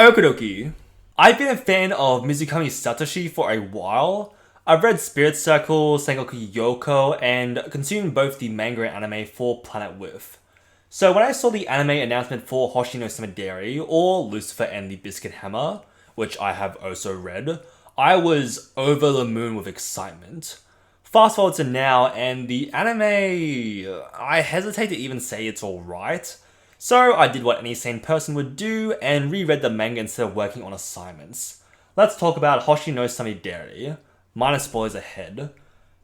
Okidoki. I've been a fan of Mizukami Satoshi for a while. I've read Spirit Circle, Sengoku Yoko, and consumed both the manga and anime for Planet With. So when I saw the anime announcement for Hoshi no Samidare, or Lucifer and the Biscuit Hammer, which I have also read, I was over the moon with excitement. Fast forward to now, and the anime, I hesitate to even say it's alright. So I did what any sane person would do and reread the manga instead of working on assignments. Let's talk about Hoshi no Samidare. Minor spoilers ahead.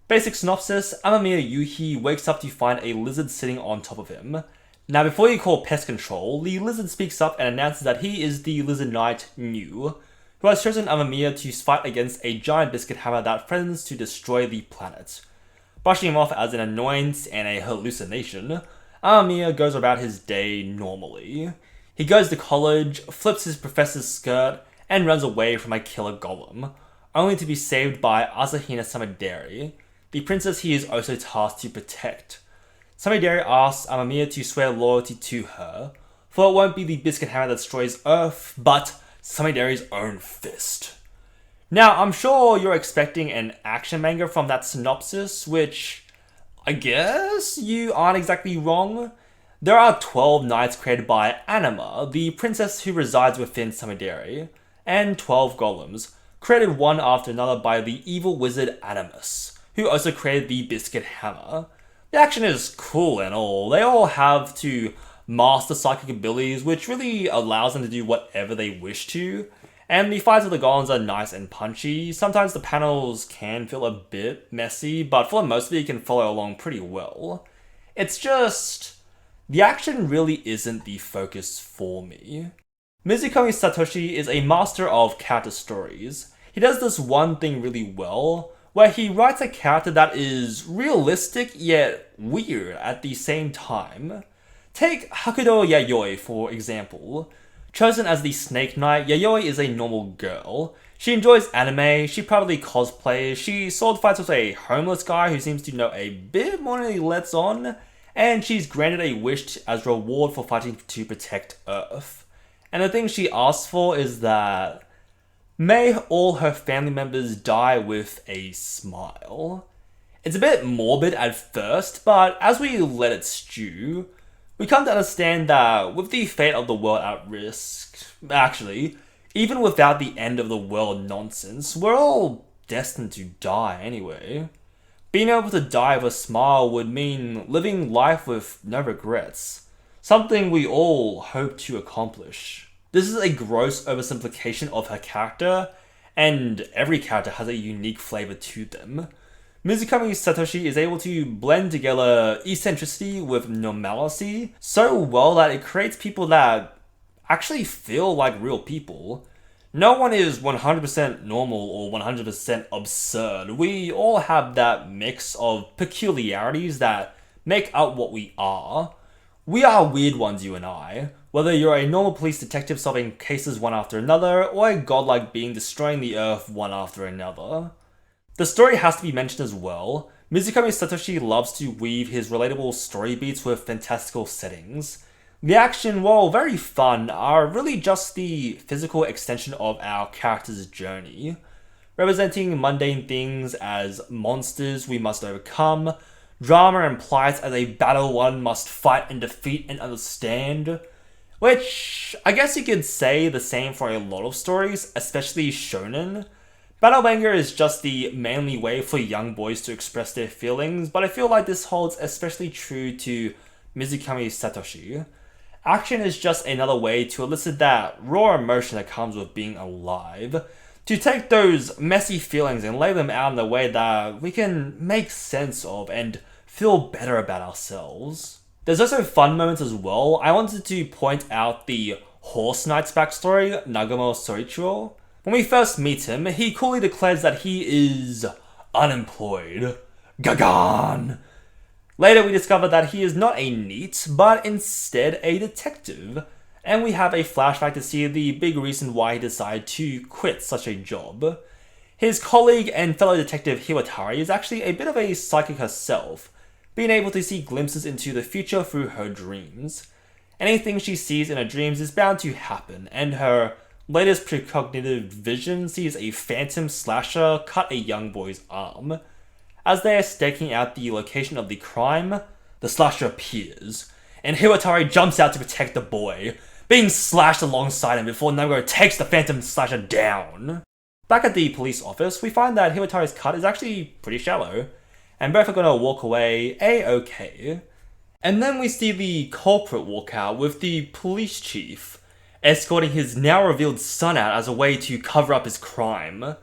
Basic synopsis: Amamiya Yuhi wakes up to find a lizard sitting on top of him. Now before you call pest control, the lizard speaks up and announces that he is the lizard knight New, who has chosen Amamiya to fight against a giant biscuit hammer that threatens to destroy the planet. Brushing him off as an annoyance and a hallucination, Amamiya goes about his day normally. He goes to college, flips his professor's skirt, and runs away from a killer golem, only to be saved by Asahina Samidare, the princess he is also tasked to protect. Samidare asks Amamiya to swear loyalty to her, for it won't be the biscuit hammer that destroys Earth, but Samidare's own fist. Now, I'm sure you're expecting an action manga from that synopsis, which I guess you aren't exactly wrong. There are 12 knights created by Anima, the princess who resides within Samidare, and 12 golems, created one after another by the evil wizard Animus, who also created the Biscuit Hammer. The action is cool and all. They all have to master psychic abilities, which really allows them to do whatever they wish to. And the fights of the golems are nice and punchy. Sometimes the panels can feel a bit messy, but for the most of it you can follow along pretty well. It's just, the action really isn't the focus for me. Mizukami Satoshi is a master of character stories. He does this one thing really well, where he writes a character that is realistic yet weird at the same time. Take Hakudo Yayoi for example. Chosen as the Snake Knight, Yayoi is a normal girl. She enjoys anime, she probably cosplays, she sword fights with a homeless guy who seems to know a bit more than he lets on, and she's granted a wish as reward for fighting to protect Earth. And the thing she asks for is that may all her family members die with a smile. It's a bit morbid at first, but as we let it stew, we come to understand that with the fate of the world at risk, actually, even without the end of the world nonsense, we're all destined to die anyway. Being able to die with a smile would mean living life with no regrets, something we all hope to accomplish. This is a gross oversimplification of her character, and every character has a unique flavor to them. Mizukami Satoshi is able to blend together eccentricity with normalcy so well that it creates people that actually feel like real people. No one is 100% normal or 100% absurd. We all have that mix of peculiarities that make up what we are. We are weird ones, you and I. Whether you're a normal police detective solving cases one after another, or a godlike being destroying the earth one after another. The story has to be mentioned as well. Mizukami Satoshi loves to weave his relatable story beats with fantastical settings. The action, while very fun, are really just the physical extension of our character's journey, representing mundane things as monsters we must overcome, drama and plight as a battle one must fight and defeat and understand. Which, I guess you could say the same for a lot of stories, especially shonen. Battle manga is just the manly way for young boys to express their feelings, but I feel like this holds especially true to Mizukami Satoshi. Action is just another way to elicit that raw emotion that comes with being alive, to take those messy feelings and lay them out in a way that we can make sense of and feel better about ourselves. There's also fun moments as well. I wanted to point out the Horse Knight's backstory, Nagamo Soichiro. When we first meet him, he coolly declares that he is unemployed. Gagan! Later we discover that he is not a NEET, but instead a detective, and we have a flashback to see the big reason why he decided to quit such a job. His colleague and fellow detective Hiwatari is actually a bit of a psychic herself, being able to see glimpses into the future through her dreams. Anything she sees in her dreams is bound to happen, and her latest precognitive vision sees a phantom slasher cut a young boy's arm. As they are staking out the location of the crime, the slasher appears, and Hiwatari jumps out to protect the boy, being slashed alongside him before Nagamo takes the phantom slasher down. Back at the police office, we find that Hiwatari's cut is actually pretty shallow, and both are gonna walk away a-okay. And then we see the culprit walk out with the police chief, escorting his now revealed son out as a way to cover up his crime.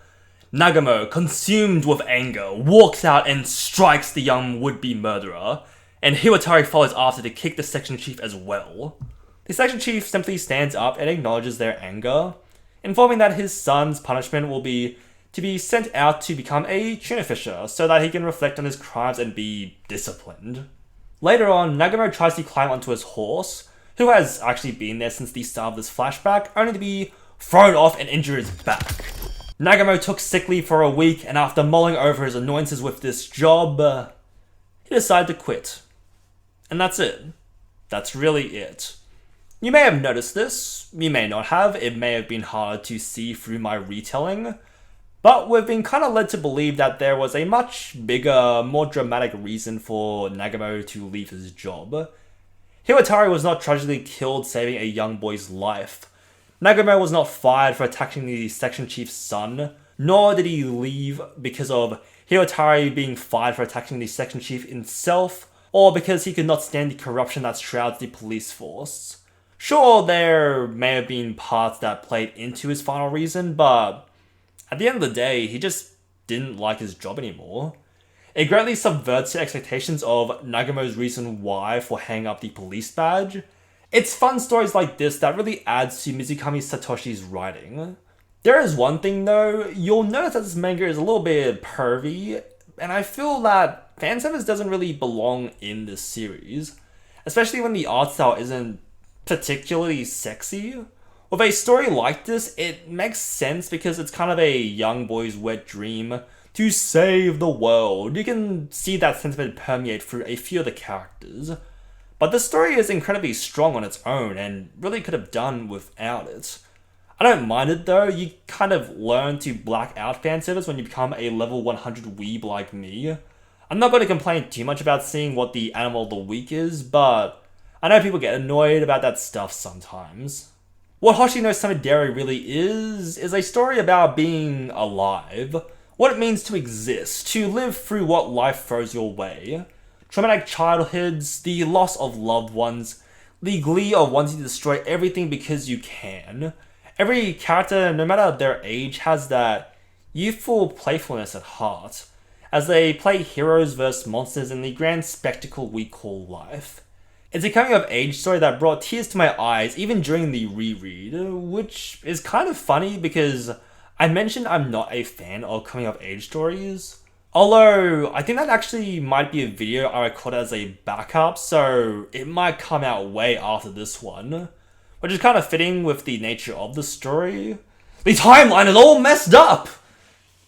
Nagamo, consumed with anger, walks out and strikes the young would-be murderer, and Hiwatari follows after to kick the section chief as well. The section chief simply stands up and acknowledges their anger, informing that his son's punishment will be to be sent out to become a tuna fisher so that he can reflect on his crimes and be disciplined. Later on, Nagamo tries to climb onto his horse, who has actually been there since the start of this flashback, only to be thrown off and injure his back. Nagamo took sick leave for a week, and after mulling over his annoyances with this job, he decided to quit. And that's it. That's really it. You may have noticed this, you may not have, it may have been harder to see through my retelling, but we've been kind of led to believe that there was a much bigger, more dramatic reason for Nagamo to leave his job. Hiwatari was not tragically killed saving a young boy's life. Nagamo was not fired for attacking the section chief's son, nor did he leave because of Hiwatari being fired for attacking the section chief himself, or because he could not stand the corruption that shrouds the police force. Sure, there may have been parts that played into his final reason, but at the end of the day, he just didn't like his job anymore. It greatly subverts the expectations of Nagamo's reason why for hanging up the police badge. It's fun stories like this that really adds to Mizukami Satoshi's writing. There is one thing though, you'll notice that this manga is a little bit pervy, and I feel that fanservice doesn't really belong in this series, especially when the art style isn't particularly sexy. With a story like this, it makes sense because it's kind of a young boy's wet dream to save the world. You can see that sentiment permeate through a few of the characters. But the story is incredibly strong on its own and really could have done without it. I don't mind it though, you kind of learn to black out fanservice when you become a level 100 weeb like me. I'm not going to complain too much about seeing what the animal of the week is, but I know people get annoyed about that stuff sometimes. What Hoshi no Samidare really is a story about being alive, what it means to exist, to live through what life throws your way. Traumatic childhoods, the loss of loved ones, the glee of wanting to destroy everything because you can. Every character, no matter their age, has that youthful playfulness at heart, as they play heroes versus monsters in the grand spectacle we call life. It's a coming-of-age story that brought tears to my eyes even during the reread, which is kind of funny because I mentioned I'm not a fan of coming-of-age stories. Although, I think that actually might be a video I recorded as a backup, so it might come out way after this one, which is kind of fitting with the nature of the story. The timeline is all messed up!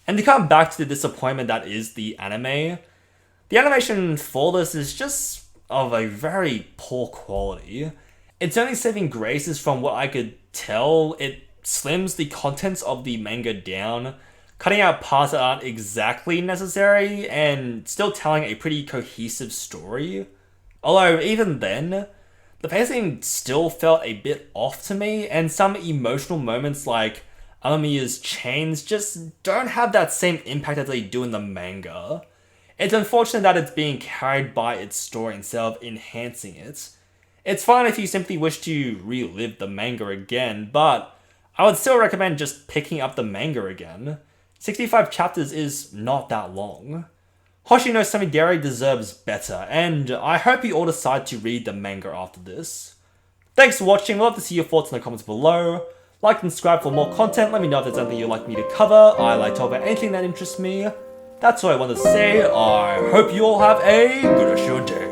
And to come back to the disappointment that is the anime, the animation for this is just of a very poor quality. Its only saving grace is, from what I could tell, it slims the contents of the manga down, cutting out parts that aren't exactly necessary, and still telling a pretty cohesive story. Although, even then, the pacing still felt a bit off to me, and some emotional moments like Amamiya's chains just don't have that same impact as they do in the manga. It's unfortunate that it's being carried by its story instead of enhancing it. It's fine if you simply wish to relive the manga again, but I would still recommend just picking up the manga again. 65 chapters is not that long. Hoshi no Samidare deserves better, and I hope you all decide to read the manga after this. Thanks for watching, I'd love to see your thoughts in the comments below. Like and subscribe for more content, let me know if there's anything you'd like me to cover. I like to talk about anything that interests me. That's all I want to say. I hope you all have a good rest of your day.